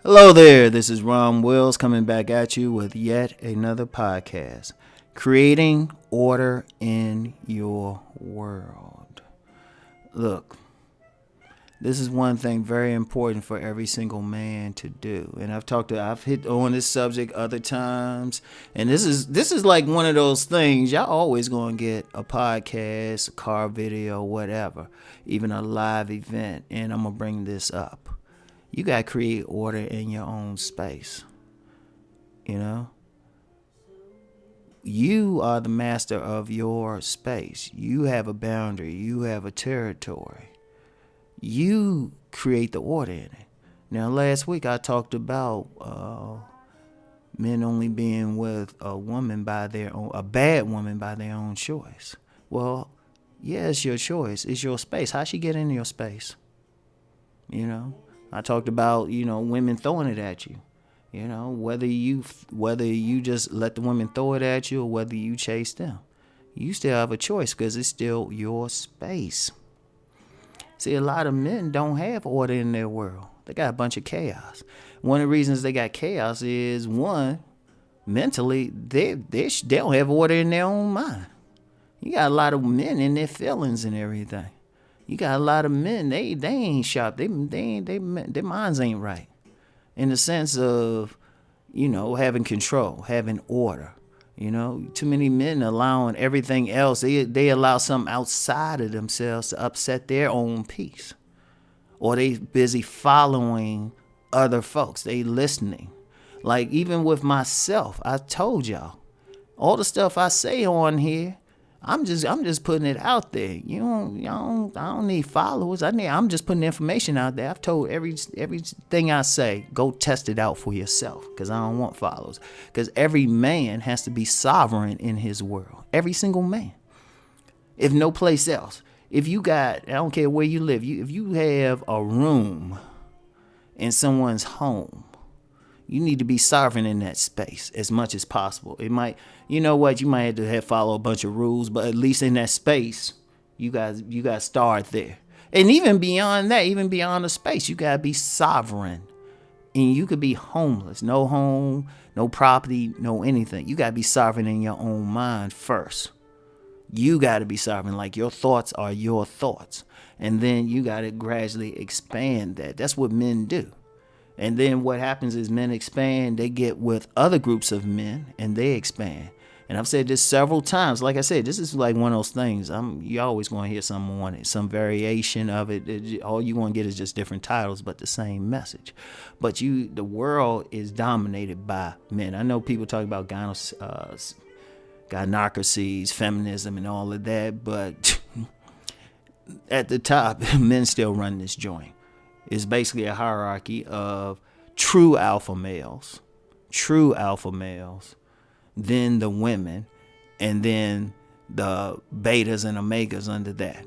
Hello there, this is Rom Wills coming back at you with yet another podcast, creating order in your world. Look, this is one thing very important for every single man to do, and I've hit on this subject other times, and this is like one of those things y'all always gonna get a podcast, a car video, whatever, even a live event, and I'm gonna bring this up. You got to create order in your own space. You know? You are the master of your space. You have a boundary. You have a territory. You create the order in it. Now, last week I talked about men only being with a woman by their own, a bad woman by their own choice. Well, yeah, it's your choice. It's your space. How'd she get in your space? You know? I talked about, women throwing it at you. Whether you just let the women throw it at you or whether you chase them. You still have a choice because it's still your space. See, a lot of men don't have order in their world. They got a bunch of chaos. One of the reasons they got chaos is, one, mentally, they don't have order in their own mind. You got a lot of men in their feelings and everything. You got a lot of men, they ain't sharp. Their minds ain't right. In the sense of, having control, having order. Too many men allowing everything else. They allow something outside of themselves to upset their own peace. Or they busy following other folks. They listening. Like even with myself, I told y'all, all the stuff I say on here, I'm just putting it out there. I don't need followers. I'm just putting information out there. I've told everything I say, go test it out for yourself, because I don't want followers. Because every man has to be sovereign in his world. Every single man. If no place else. If you got, I don't care where you live, if you have a room in someone's home, you need to be sovereign in that space as much as possible. It might, you might have to follow a bunch of rules, but at least in that space, you got to start there. And even beyond that, even beyond the space, you got to be sovereign. And you could be homeless, no home, no property, no anything. You got to be sovereign in your own mind first. You got to be sovereign, like your thoughts are your thoughts. And then you got to gradually expand that. That's what men do. And then what happens is men expand, they get with other groups of men and they expand. And I've said this several times. Like I said, this is like one of those things. You're always going to hear something on it, some variation of it. All you're going to get is just different titles, but the same message. But the world is dominated by men. I know people talk about gynocracies, feminism, and all of that, but at the top, men still run this joint. It's basically a hierarchy of true alpha males, then the women, and then the betas and omegas under that.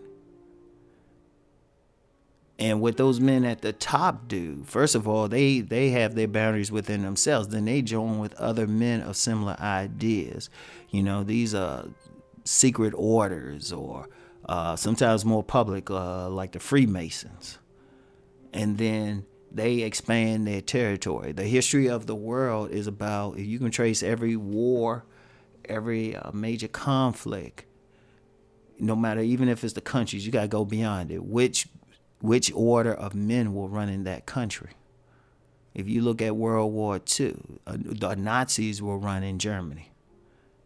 And what those men at the top do, first of all, they have their boundaries within themselves. Then they join with other men of similar ideas. These are secret orders or sometimes more public, like the Freemasons. And then they expand their territory. The history of the world is about, if you can trace every war, every major conflict, no matter, even if it's the countries, you got to go beyond it. Which order of men will run in that country? If you look at World War II, the Nazis will run in Germany.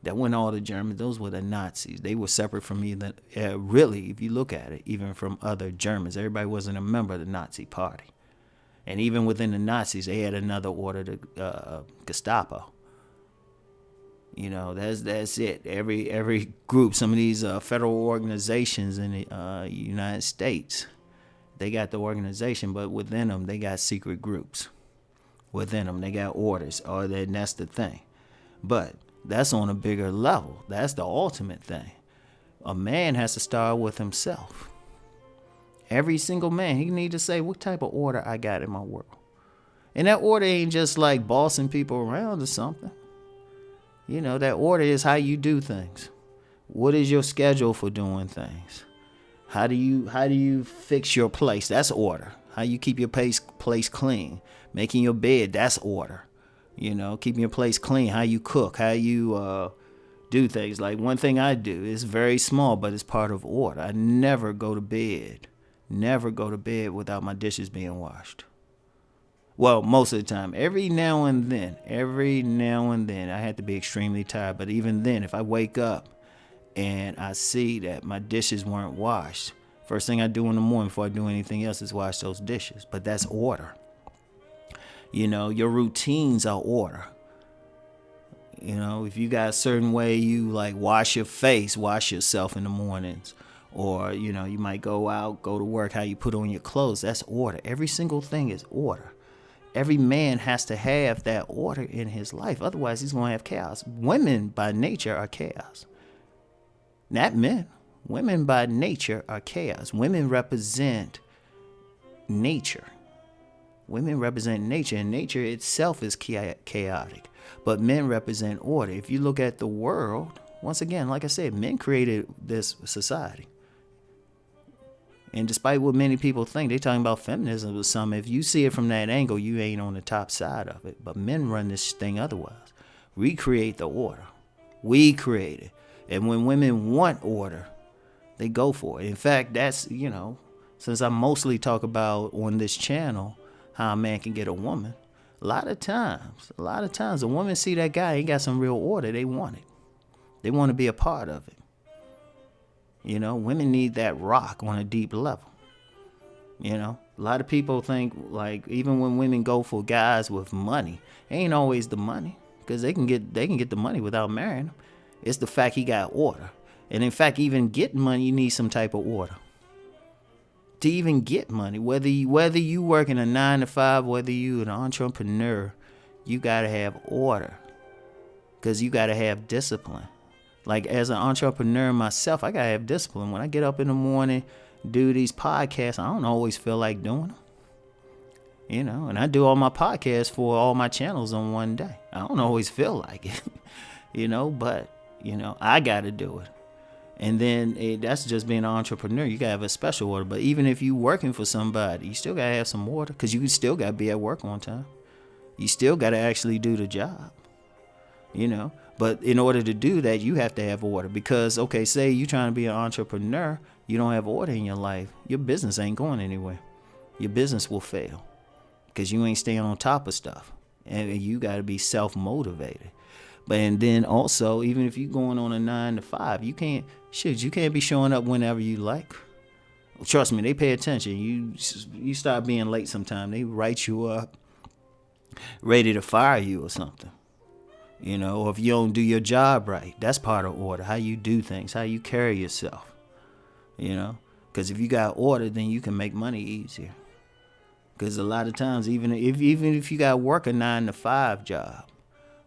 That wasn't all the Germans. Those were the Nazis. They were separate from either, really, if you look at it, even from other Germans. Everybody wasn't a member of the Nazi party. And even within the Nazis, they had another order, the Gestapo. That's it. Every group, some of these federal organizations in the United States, they got the organization, but within them, they got secret groups. Within them, they got orders, and that's the thing. But that's on a bigger level. That's the ultimate thing. A man has to start with himself. Every single man, he need to say, what type of order I got in my world? And that order ain't just like bossing people around or something. That order is how you do things. What is your schedule for doing things? How do you fix your place? That's order. How you keep your place clean. Making your bed, that's order. You know, keeping your place clean. How you cook, how you do things. Like one thing I do is very small, but it's part of order. I never go to bed without my dishes being washed. Well, most of the time. Every now and then, I have to be extremely tired. But even then, if I wake up and I see that my dishes weren't washed, first thing I do in the morning before I do anything else is wash those dishes. But that's order. You know, your routines are order. You know, if you got a certain way you like wash your face, wash yourself in the mornings, or, you know, you might go out, go to work, how you put on your clothes, that's order. Every single thing is order. Every man has to have that order in his life. Otherwise, he's going to have chaos. Women by nature are chaos. Not men. Women by nature are chaos. Women represent nature. Women represent nature, and nature itself is chaotic. But men represent order. If you look at the world, once again, like I said, men created this society. And despite what many people think, they're talking about feminism or something. If you see it from that angle, you ain't on the top side of it. But men run this thing otherwise. We create the order. We create it. And when women want order, they go for it. In fact, that's, you know, since I mostly talk about on this channel how a man can get a woman, a lot of times, a woman see that guy ain't got some real order. They want it. They want to be a part of it. You know, women need that rock on a deep level. You know, a lot of people think like even when women go for guys with money, it ain't always the money, because they can get the money without marrying him. It's the fact he got order. And in fact, even getting money, you need some type of order. To even get money, whether you work in a 9 to 5, whether you an entrepreneur, you gotta have order, because you gotta have discipline. Like as an entrepreneur myself, I gotta have discipline. When I get up in the morning, do these podcasts, I don't always feel like doing them. You know, and I do all my podcasts for all my channels on one day. I don't always feel like it, you know, but, you know, I gotta do it. And then that's just being an entrepreneur. You gotta have a special order. But even if you working for somebody, you still gotta have some order, because you still gotta be at work on time. You still gotta actually do the job, you know. But in order to do that, you have to have order, because, okay, say you're trying to be an entrepreneur, you don't have order in your life, your business ain't going anywhere. Your business will fail because you ain't staying on top of stuff, and you got to be self-motivated. But and then also, even if you're going on a 9 to 5, you can't be showing up whenever you like. Trust me, they pay attention. You start being late sometime, they write you up ready to fire you or something. You know, or if you don't do your job right, that's part of order. How you do things, how you carry yourself. You know, because if you got order, then you can make money easier. Because a lot of times, even if you got to work a 9 to 5 job,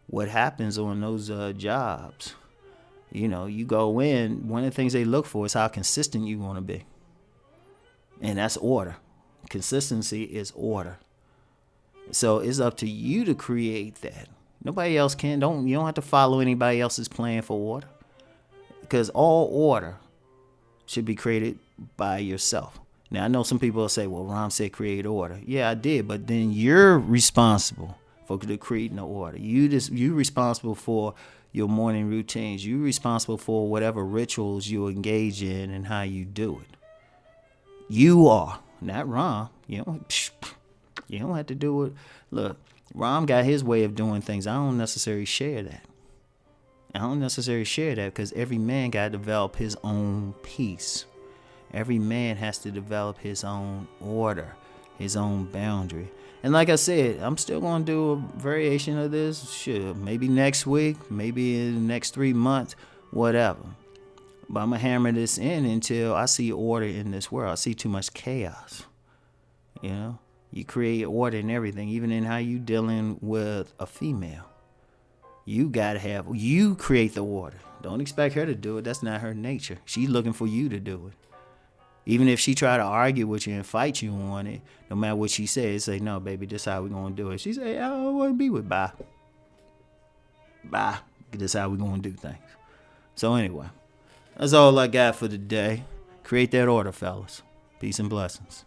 what happens on those jobs, you know, you go in, one of the things they look for is how consistent you want to be. And that's order. Consistency is order. So it's up to you to create that. Nobody else can. You don't have to follow anybody else's plan for order, because all order should be created by yourself. Now, I know some people will say, well, Rom said create order. Yeah, I did. But then you're responsible for creating the order. You're responsible for your morning routines. You're responsible for whatever rituals you engage in and how you do it. You are, not Rom. You don't have to do it. Look, Rom got his way of doing things. I don't necessarily share that. Because every man got to develop his own peace. Every man has to develop his own order, his own boundary. And like I said, I'm still going to do a variation of this. Sure, maybe next week, maybe in the next 3 months, whatever. But I'm going to hammer this in until I see order in this world. I see too much chaos. You know, you create order in everything, even in how you dealing with a female. You create the order. Don't expect her to do it. That's not her nature. She's looking for you to do it. Even if she try to argue with you and fight you on it, no matter what she says, say, no, baby, this is how we're going to do it. She say, I don't want to be with bye. Bye. This is how we're going to do things. So anyway, that's all I got for today. Create that order, fellas. Peace and blessings.